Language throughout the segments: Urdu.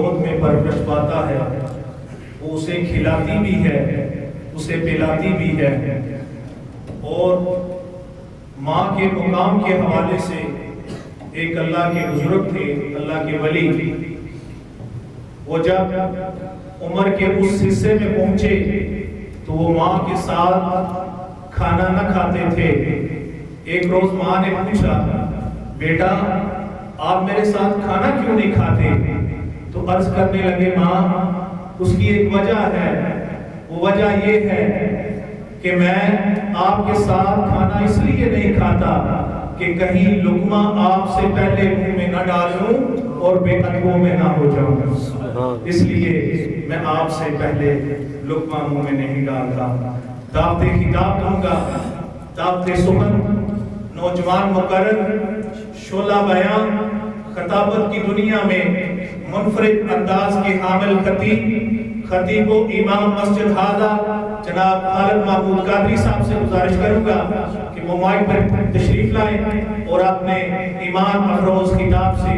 گود میں پرورش پاتا ہے وہ اسے کھلاتی بھی ہے اسے پلاتی بھی ہے۔ اور ماں کے مقام کے حوالے سے ایک اللہ کے بزرگ تھے، اللہ کے ولی، وہ جب عمر کے اس حصے میں پہنچے تو وہ ماں کے ساتھ کھانا نہ کھاتے تھے۔ ایک روز ماں نے پوچھا، بیٹا آپ میرے ساتھ کھانا کیوں نہیں کھاتے؟ تو عرض کرنے لگے، ماں اس کی ایک وجہ ہے، وہ وجہ یہ ہے کہ میں آپ کے ساتھ کھانا اس لیے نہیں کھاتا کہ کہیں لقمہ آپ سے پہلے منہ میں نہ ڈالوں اور بے ادبوں میں نہ ہو جاؤں، اس لیے میں آپ سے پہلے لقمہ منہ میں نہیں ڈالتا۔ دعوت خطاب دوں گا، دعوت سخن، نوجوان مقرر، شعلہ بیان، خطابت کی دنیا میں منفرد انداز کے حامل خطیب و امام مسجد ہادہ جناب خالد محمود قادری صاحب سے گزارش کروں گا کہ وہ مائک پر تشریف لائیں اور اپنے ایمان افروز خطاب سے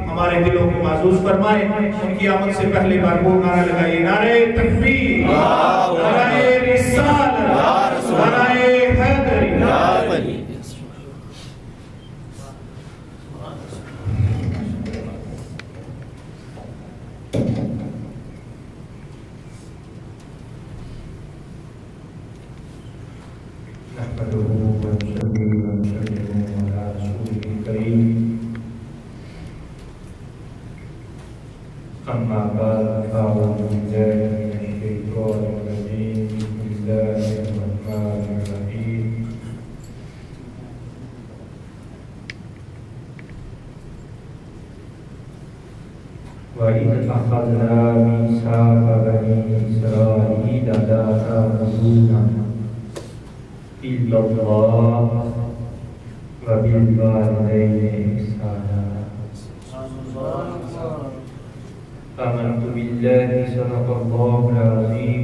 ہمارے دلوں کو معزوز فرمائیں۔ ان کی آمد سے پہلے بھرپور نعرہ لگائیے، نعرہ تکبیر، نعرہ رسالت، نعرہ حیدری۔ وَإِذْ أَخَذْنَا مِيثَاقَ بَنِي إِسْرَائِيلَ لَا تَعْبُدُونَ إِلَّا اللَّهَ وَبِالْوَالِدَيْنِ إِحْسَانًا آمنت بالله صدق الله العظيم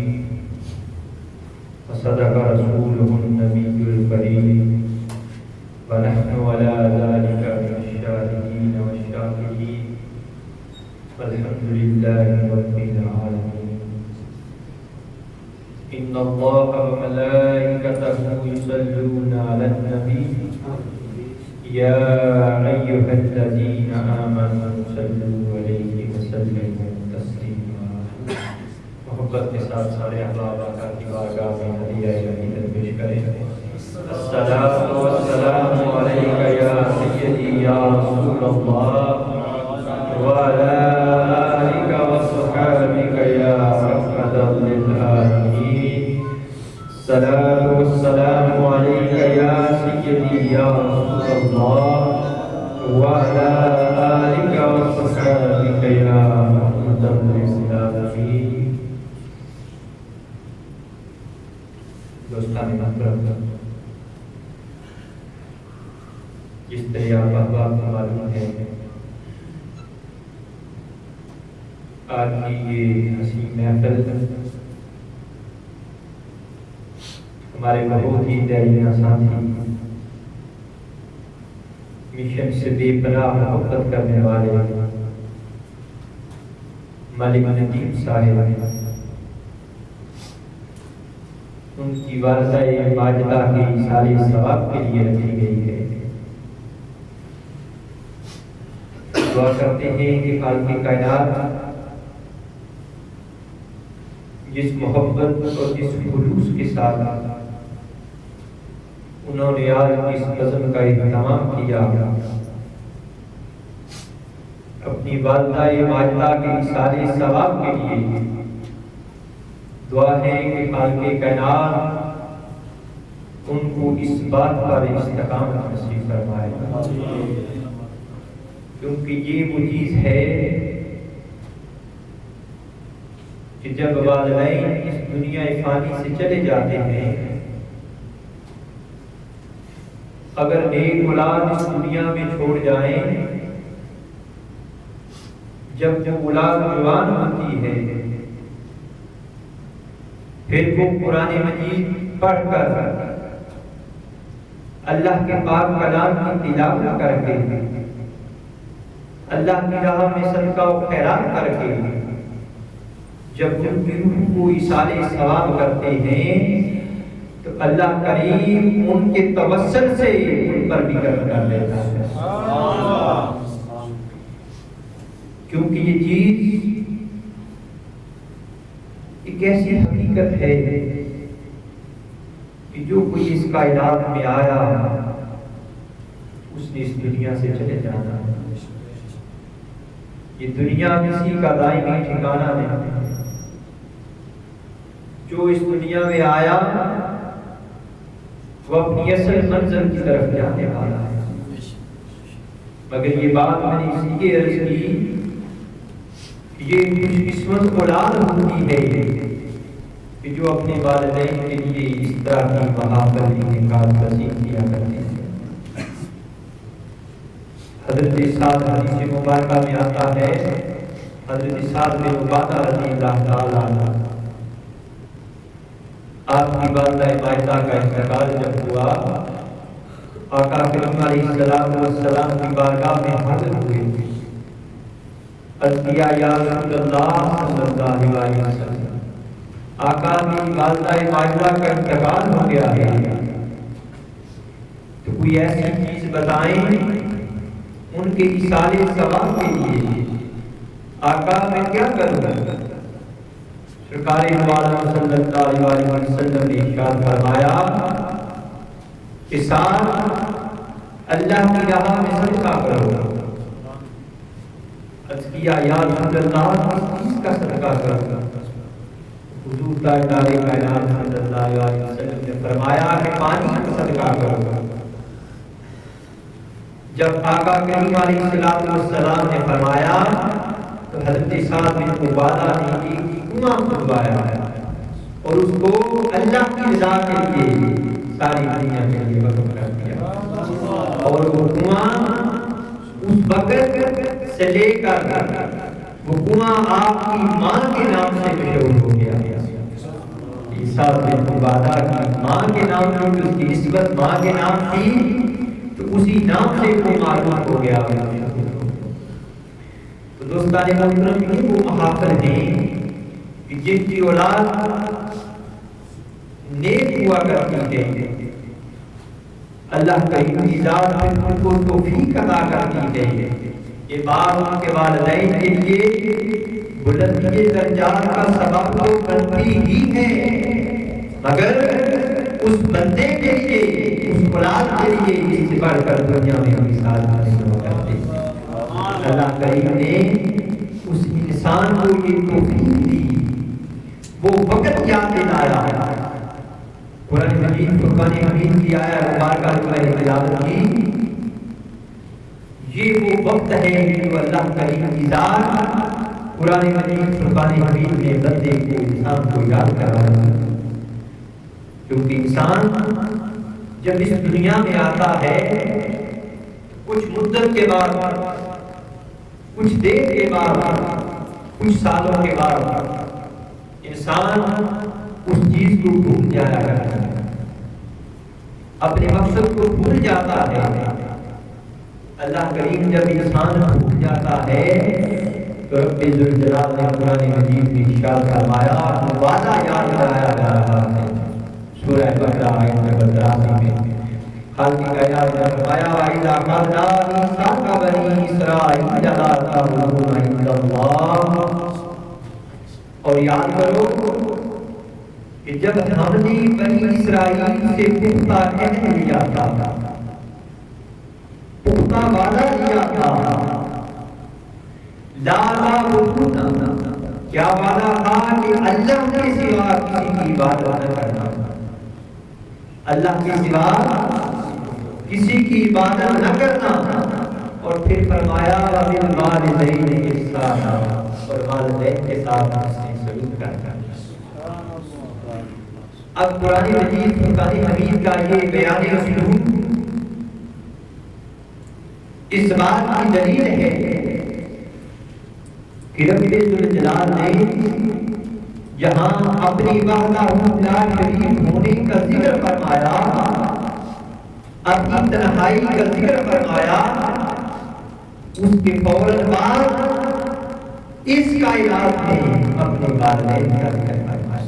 وصدق رسوله النبي الكريم ونحن على ذلك من الشاهدين والشاكرين والحمد لله رب العالمين۔ إن الله وملائكته يصلون على النبي يا أيها الذين آمنوا صلوا عليه وسلموا تسليما۔ محبت کے ساتھ سارے احباب آقا کی بارگاہ میں ہدیہ الہی درپیش کریں۔ الصلاۃ والسلام علیک یا سیدی یا رسول اللہ وعلی آلک وصحبک یا رحمۃ للعالمین۔ الصلاۃ والسلام علیک یا سیدی یا رسول اللہ وعلی آلک وصحبک یا رحمۃ للعالمین۔ دوستان محترم، جس طرح آپ احباب کو معلوم ہے، آج کی یہ حسین محفل ہمارے بہت ہی دلیرہ ساتھی، مشن سے بے پناہ محبت کرنے والے ملک ندیم صاحب، ان کی والدہ ماجدہ کی ساری ثواب کے لیے رکھی گئی ہے۔ دعا کرتے ہیں کہ خالق کائنات جس محبت اور جس خلوص کے ساتھ انہوں نے آج اس بزم کا اہتمام کیا، اپنی والدہ ماجدہ کے سارے ثواب کے لیے دعا ہے کہ خالق کائنات ان کو اس بات پر استقامت نصیب فرمائے، کیونکہ یہ وہ چیز ہے کہ جب والدین اس دنیا فانی سے چلے جاتے ہیں، اگر نیک اولاد اس دنیا میں چھوڑ جائیں، جب اولاد جوان ہوتی ہے، پھر وہ قرآن مجید پڑھ کر اللہ کے پاک کلام کی تلاوت کر کے اللہ کی راہ میں صدقہ و خیرات کر کے جب ان کی روح کو ایصال ثواب کرتے ہیں تو اللہ کریم ان کے توسل سے ان پر بھی کرم کر لیتا ہے، کیونکہ یہ چیز ایک ایسی حقیقت ہے کہ جو کوئی اس کائنات میں آیا اس نے اس دنیا سے چلے جانا ہے۔ یہ دنیا کسی کا دائمی ٹھکانہ نہیں، جو اس دنیا میں آیا وہ اپنی اصل منزل کی طرف جانے والا ہے۔ مگر یہ بات میں نے اسی لیے عرض کی کہ یہ خوش قسمت اولاد ہوتی ہے کہ جو اپنے والدین کے لیے اس طرح کی محافل انعقاد پسند کیا کرتے ہیں۔ حضرت سعد حدیث مبارکہ میں آتا ہے، حضرت سعد بن عبادہ رضی اللہ تعالیٰ عنہ آپ کی والدہ مائدہ کا انتقال جب ہوا، آقا کریم علیہ السلام کی بارگاہ میں حاضر ہوئے، عرض کیا یا رسول اللہ صلی اللہ علیہ وسلم، آقا کی والدہ مائدہ کا انتقال ہو گیا ہے، تو کوئی ایسی چیز بتائیں ان کے ایصال ثواب کے لیے، آقا میں کیا کروں؟ سرکار عالم صلی اللہ علیہ وسلم نے ارشاد فرمایا کہ ساتھ اللہ کی راہ میں صدقہ کرو۔ عرض کیا یا رسول اللہ کس چیز کا صدقہ کرو؟ حضور تاجدار کائنات صلی اللہ علیہ وسلم نے فرمایا کہ پانی کا صدقہ کرو۔ جب آقا کریم علیہ السلام نے فرمایا تو حضرت سعد بن عبادہ نے ایک کنواں کھدوایا اور اس کو اللہ کی رضا کے لیے ساری دنیا کے لیے وقف کر دیا، اور وہ کنواں اس وقت سے لے کر وہ کنواں آپ کی ماں کے نام سے مشہور ہو گیا۔ سعد بن عبادہ کی ماں کے نام سے، اس کی نسبت ماں کے نام تھی تو اسی نام سے وہ معروف ہو گیا۔ تو دوستان محترم، یہ وہ محافل ہیں کہ جن کی اولاد نیک ہوا کرتی ہے، اللہ کریم کی ذات ان کو توفیق عطا کرتی ہے۔ یہ بات ان کے والدین کے لیے بلندی درجات کا سبب تو بنتی ہی ہے، مگر اس بندے کے لیے، اس اولاد کے لیے اس سے بڑھ کر دنیا میں مثال نہیں ہو کرتے۔ اللہ کریم نے اس انسان کو یہ توفیق دی، وہ وقت یاد دلایا۔ قرآن مجید فرقان حمید کی آیت مبارکہ جو میں نے تلاوت کی، یہ وہ وقت ہے جو اللہ کریم کی ذات قرآن مجید فرقان حمید میں بندے کو، انسان کو یاد کرا رہا ہے۔ کیونکہ انسان جب اس دنیا میں آتا ہے کچھ مدت کے بعد، کچھ دیر کے بعد، کچھ سالوں کے بعد انسان اس چیز کو بھول جایا کرتا ہے، اپنے مقصد کو بھول جاتا ہے۔ اللہ کریم جب انسان بھول جاتا ہے تو رب ذوالجلال نے قرآن مجید میں ارشاد فرمایا، وعدہ یاد دلایا جا رہا ہے۔ سورہ بقرہ آیت نمبر 83 میں خالق کائنات نے فرمایا، وَإِذَا أَخَذْنَا مِيثَاقَ بَنِي إِسْرَائِيلَ لَا تَعْبُدُونَ إِلَّا اللَّهَ، اور یاد کرو کہ جب ہم نے بنی اسرائیل سے پختہ عہد لیا تھا، پختہ وعدہ لیا تھا، لا تعبدون، کیا وعدہ تھا کہ اللہ کے سوا کسی کی عبادت نہ کرنا، اللہ کے سوا کسی کی عبادت نہ کرنا، اور پھر فرمایا وَبِالْوَالِدَيْنِ إِحْسَانًا، اور والدین کے ساتھ حسن سلوک کرنا۔ اب قرآن مجید فرقان حمید کا یہ بیان اسلوب اس بات کی دلیل ہے کہ رب ذوالجلال نے جہاں اپنی وحدہ لا شریک ہونے کا ذکر فرمایا، اپنی تنہائی کا ذکر فرمایا، اس کے فوراً بعد اس کائنات میں اپنے والدین کا ذکر فرمایا،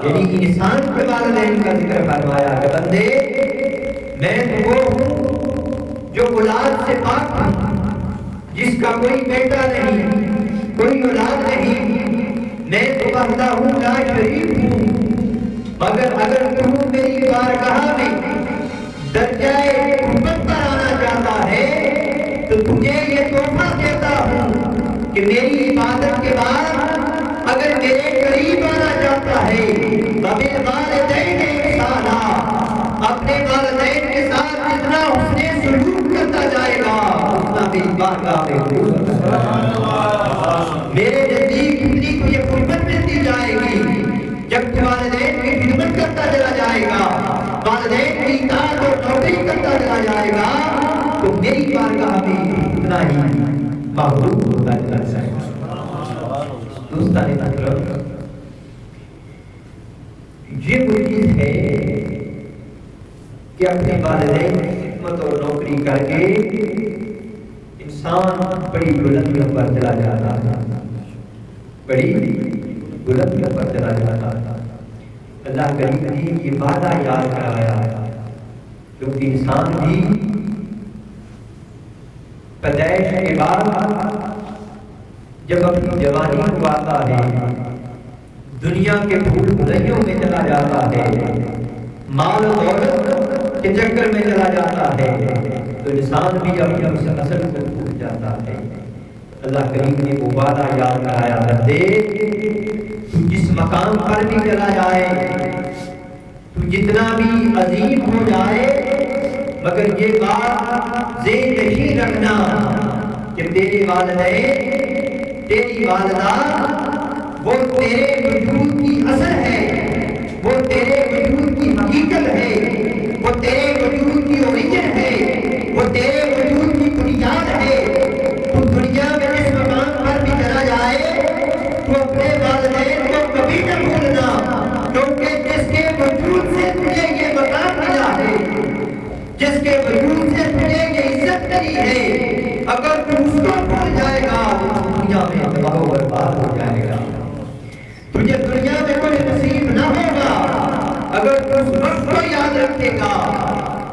یعنی انسان کے والدین کا ذکر فرمایا کہ بندے میں تو وہ ہوں جو اولاد سے پاک ہوں، جس کا کوئی بیٹا نہیں، کوئی اولاد نہیں، میں تو وحدہ ہوں لا شریک ہوں، مگر اگر تم میری بارگاہ میں درجہ قربت پر آنا چاہتا ہے تو تجھے یہ تحفہ دیتا ہوں کہ میری عبادت کے بعد اگر میرے قریب آنا چاہتا ہے وبالوالدین احسانا، اپنے والدین کے ساتھ جتنا حسن سلوک کرتا جائے گا اتنا میری بارگاہ میں میرے نزدیک اتنی تجھے قربت ملتی جائے گی۔ جب تو والدین کی خدمت کرتا چلا جائے گا، والدین کی اطاعت اور توقیر کرتا چلا جائے گا تو میری بارگاہ میں اتنا ہی محبوب ہوتا چلا جائے گا۔ دوستان محترم، یہ وہ چیز ہے کہ اپنے والدین کی خدمت اور نوکری کر کے انسان بڑی بلندیوں پر چلا جاتا ہے، بڑی بلندیوں پر چلا جاتا ہے۔ اللہ کریم نے یہ وعدہ یاد کرایا کیونکہ انسان بھی پیدائش کے بعد جب اپنی جوانی کو آتا ہے، دنیا کے بھول بھلائیوں میں چلا جاتا ہے، مال و دولت کے چکر میں چلا جاتا ہے تو انسان بھی اپنی اصل کو بھول جاتا ہے۔ اللہ کریم نے وہ وعدہ یاد کرایا، بندے تو جس مقام پر بھی چلا جائے، تو جتنا بھی عظیم ہو جائے، مگر یہ بات ذہن نشین رکھنا کہ تیرے والدین، تیری والدہ وہ تیرے وجود کی اثر ہے، وہ تیرے وجود کی حقیقت ہے، وہ تیرے وجود کی اوریجن ہے، وہ تیرے وجود کی بنیاد ہے۔ تو دنیا میں جس مقام پر بھی چلا جائے تو اپنے والدین کو کبھی نہ بھولنا، کیونکہ جس کے وجود سے تجھے یہ مقام ملا ہے، جس کے وجود سے تجھے یہ عزت ملی ہے، اگر تو اس کو بھول جائے گا تو دنیا میں تباہ و برباد ہو جائے گا۔ تجھے دنیا میں کوئی نصیب نہ ہوگا اگر تو اس وقت کو یاد رکھے گا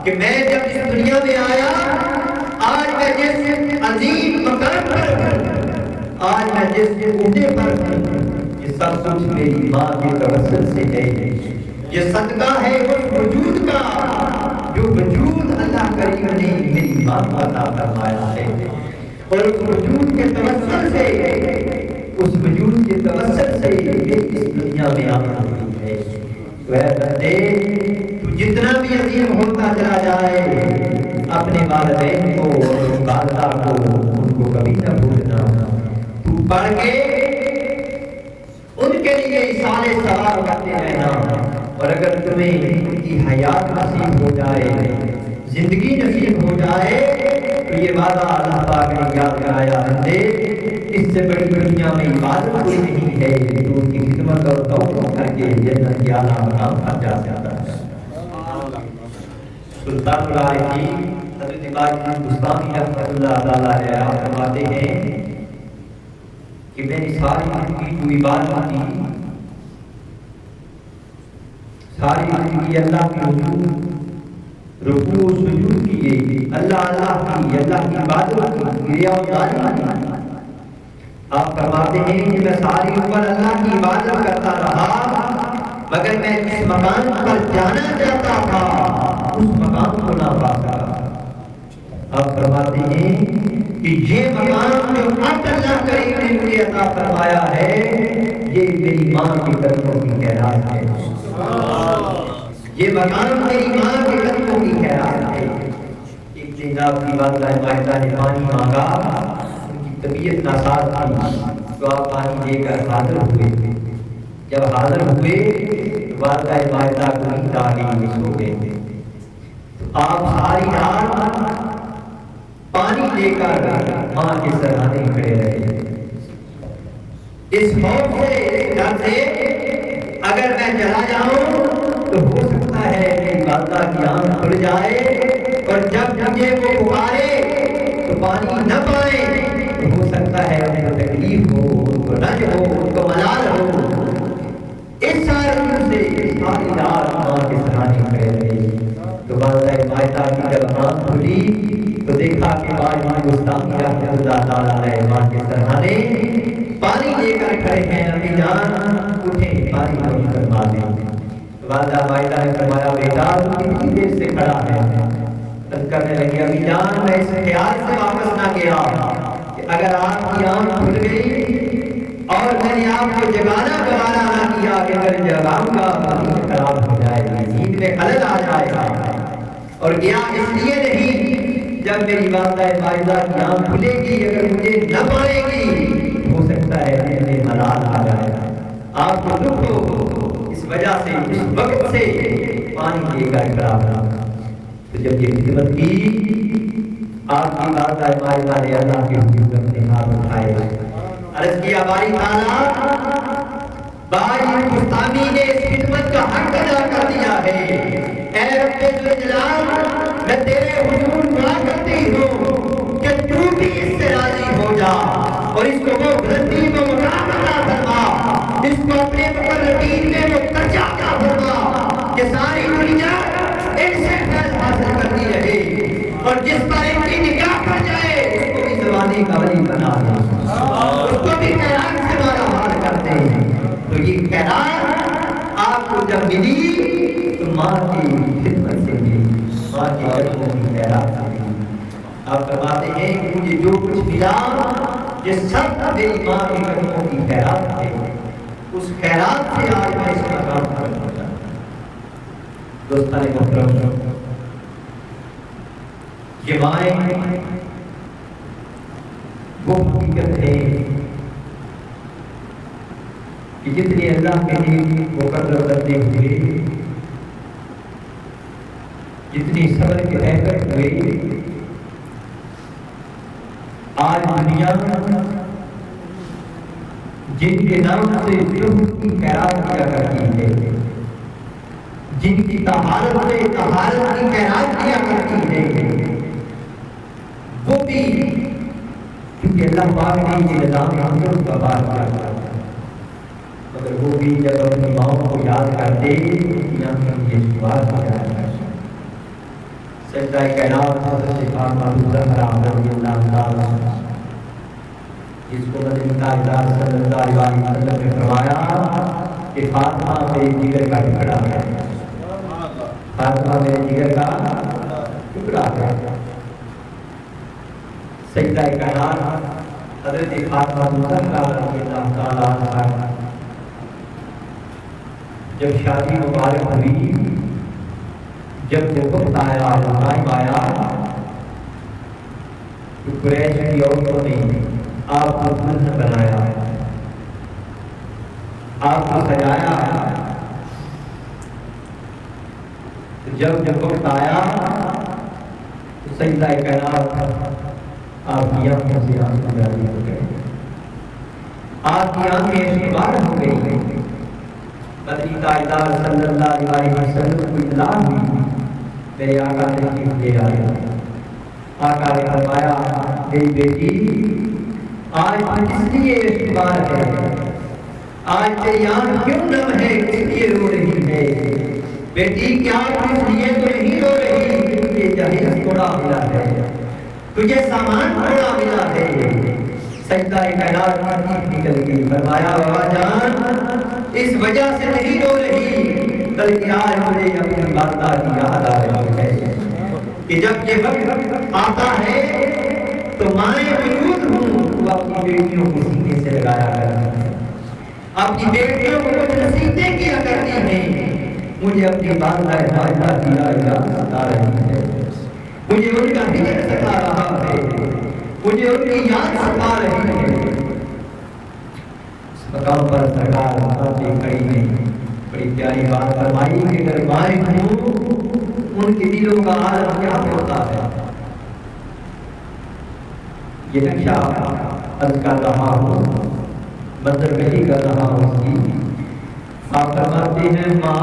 کہ میں جب اس دنیا میں آیا، آج میں جس عظیم مقام پر ہوں، آج میں جس عہدے پر ہوں، یہ سب کچھ میری ماں کے توسل سے ہے۔ یہ صدقہ ہے اس وجود کا جو وجود اللہ کریم نے میری ماں کو عطا فرمایا ہے، اور اس وجود کے توسل سے، اس وجود کے توسل سے یہ اس دنیا میں آمد ہوئی ہے۔ تو اے بندے، تو جتنا بھی عظیم ہوتا چلا جائے، اپنے والدین کو، اپنی والدہ کو، ان کو کبھی نہ بھولنا۔ تو پڑھ کے ان کے لیے اِصال ثواب کرتے رہنا، اور اگر تمہیں ان کی حیات نصیب ہو جائے، زندگی نصیب ہو جائے، تو یہ وعدہ اللہ پاک نے یاد کرایا، بندے اس سے بڑی دنیا میں عبادت کوئی نہیں ہے جو ان کی خدمت اور توقع کر کے جنت کے اعلیٰ مقام پر جا سکتا ہے۔ سلطان العارفین حضرت باقی بستانی رحمۃ اللہ تعالیٰ علیہ فرماتے ہیں کہ میں نے ساری زندگی جو عبادت کی، ساری زندگی اللہ کے حضور رکوع و سجود کیے، اللہ اللہ کی عبادت کی، ریا و ظالمہ کی۔ آپ فرماتے ہیں کہ میں ساری عمر اللہ کی عبادت کرتا رہا، مگر میں جس مقام پر جانا چاہتا تھا اس مقام کو نہ پا سکا۔ آپ فرماتے ہیں کہ یہ مقام جو اب اللہ کریم نے مجھے عطا فرمایا ہے، یہ میری ماں کے قدموں کی خیرات ہے۔ یہ مقام میری ماں کے قدموں کی خیرات ہے۔ ایک دن آپ کی والدہ ماجدہ نے پانی مانگا، طبیعت ناساز تھی تو آپ پانی لے کر حاضر ہوئے۔ جب حاضر ہوئے والدہ ماجدہ کو نیند آ گئی، سو گئے تھے۔ آپ ساری رات پانی لے کر ماں کے سرہانے کھڑے رہے، اس خوف سے، اس ڈر سے اگر میں چلا جاؤں تو ہو سکتا ہے کہ والدہ کی آنکھ کھل جائے، اور جب مجھے وہ پکارے تو پانی نہ پائیں تو ہو سکتا ہے ان کو تکلیف ہو، ان کو رنج ہو، ان کو ملال ہو، اس سارے سے ساری رات ماں کے سرانے کھڑے رہے۔ تو والدہ مائدہ کی جب آنکھ کھلی تو دیکھا کہ ماں گستاخی رحمۃ اللہ تعالیٰ علیہ ماں کے سرہانے پانی لے کر کھڑے ہیں۔ امی جان اٹھیں پانی نوش فرما دیں۔ والدہ مائدہ نے فرمایا بیٹا تو کتنی دیر سے کھڑا ہے؟ عرض کرنے لگی امی جان میں اس خیال سے واپس نہ گیا کہ اگر آپ کی آنکھ کھل گئی اور میں نے آپ کو جگانا گوارا نہ کیا کہ اگر جگاؤں گا تو نیند خراب ہو جائے گی، نیند میں خلل آ جائے گا، اور گیا اس لیے نہیں جب میری والدہ مائدہ کی آنکھ کھلے گی اگر مجھے نہ پائے گی ہو سکتا ہے دل میں ملال آ جائے گا، آپ کو دکھ ہو، اس وجہ سے اس وقت سے پانی لے کر کھڑا ہوا۔ تو جب یہ خدمت کی آپ کی والدہ مائدہ نے اللہ کے حضور اپنے ہاتھ اٹھائے، عرض کیا باری تعالیٰ بھائی مستانی نے اس خدمت کا حق ادا کر دیا ہے، اے رب ذوالجلال میں تیرے حضور دعا کرتی ہوں کہ تو بھی اس سے راضی ہو جا اور اس کو وہ بلندی و مقام عطا فرما، اس کو اپنے مقربین میں وہ درجہ عطا فرما کہ ساری دنیا ان سے فیض حاصل کرتی رہے، اور جس پر ان کی نگاہ پڑ جائے اس کو بھی زمانے کا ولی بنا دے، اس کو بھی خیرات سے مارا مار کرتے ہیں۔ تو یہ خیرات آپ کو جب ملی تو ماں کی خدمت سے ملی، ماں کی قدموں کی خیرات سے ملی۔ آپ فرماتے ہیں کہ مجھے جو کچھ ملا یہ سب میری ماں کی قدموں کی خیرات ہے، اس خیرات سے آج میں اس مقام پر پہنچا۔ دوستان محترم، یہ مائیں وہ حقیقت ہے کہ جتنے اللہ کے لیے مقرر کرتے ہوئے، جتنی صبر کے بہتر ہوئے، آج دنیا جن کے نام سے شکر کی خیرات کیا کرتی ہے، جن کی طہارت سے طہارت کی خیرات کیا کرتی ہے، وہ بھی کیونکہ اللہ پاک نے یہ نظام حضرت کا بات کیا کرتا ہے، مگر وہ بھی جب اپنی ماں کو یاد کرتے دنیا میں یہ بات ہو جایا کرتا۔ سجدہ کائنات حضرت فاطمہ الزہرا رضی اللہ تعالیٰ جس کو مدنی تاجدار صلی اللہ علیہ وسلم نے فرمایا کہ فاطمہ میرے جگر کا ٹکڑا ہے، فاطمہ میرے جگر کا ٹکڑا ہے۔ سجدہ کائنات حضرت فاطمہ الزہرا رضی اللہ تعالیٰ عنہا جب شادی مبارک ہوئی، جب وہ وقت آیا، ٹائم آیا تو قریش کی عورتوں نے آپ کو دلہن بنایا، آپ کو سجایا۔ جب وقت آیا تو سجدہ کائنات آپ کی آنکھوں سے آنسو جاری ہو گئے، آپ کی آنکھیں اشکبار ہو گئی۔ مدنی تاجدار صلی اللہ علیہ وسلم کو اطلاع ہوئی، میرے آقا تشریف لے آئے۔ آقا نے فرمایا میری بیٹی آج کس لیے اشکبار ہے، آج تیری آنکھ کیوں نم ہے، کس لیے رو رہی ہے؟ بیٹی کیا اس لیے تو نہیں رو رہی کہ جہیز تھوڑا ملا ہے، تجھے سامان تھوڑا ملا ہے۔ سجدہ کائنات نکل گئی، فرمایا بابا جان اس وجہ سے نہیں رو رہی بلکہ آج مجھے اپنی والدہ کی یاد آ رہی ہے کہ جب یہ وقت آتا ہے تو مائیں وجود ہوں وہ اپنی بیٹیوں کو سینے سے لگایا کرتی ہیں، اپنی بیٹیوں کو کچھ نصیحتیں کیا کرتی ہیں۔ مجھے اپنی والدہ مائدہ کی یاد ستا رہی ہے، مجھے ان کا ہجر ستا رہا ہے، مجھے ان کی یاد ستا رہی ہے۔ اس مقام پر سرکار باتیں کھڑی ہیں، بڑی پیاری بات فرمائی کہ اگر مائیں ہوں ان کے دلوں کا عالم کیا ہوتا ہے۔ یہ نقشہ عرض کر رہا ہوں، منظر کشی کر رہا ہوں اس کی۔ آپ فرماتے ہیں ماں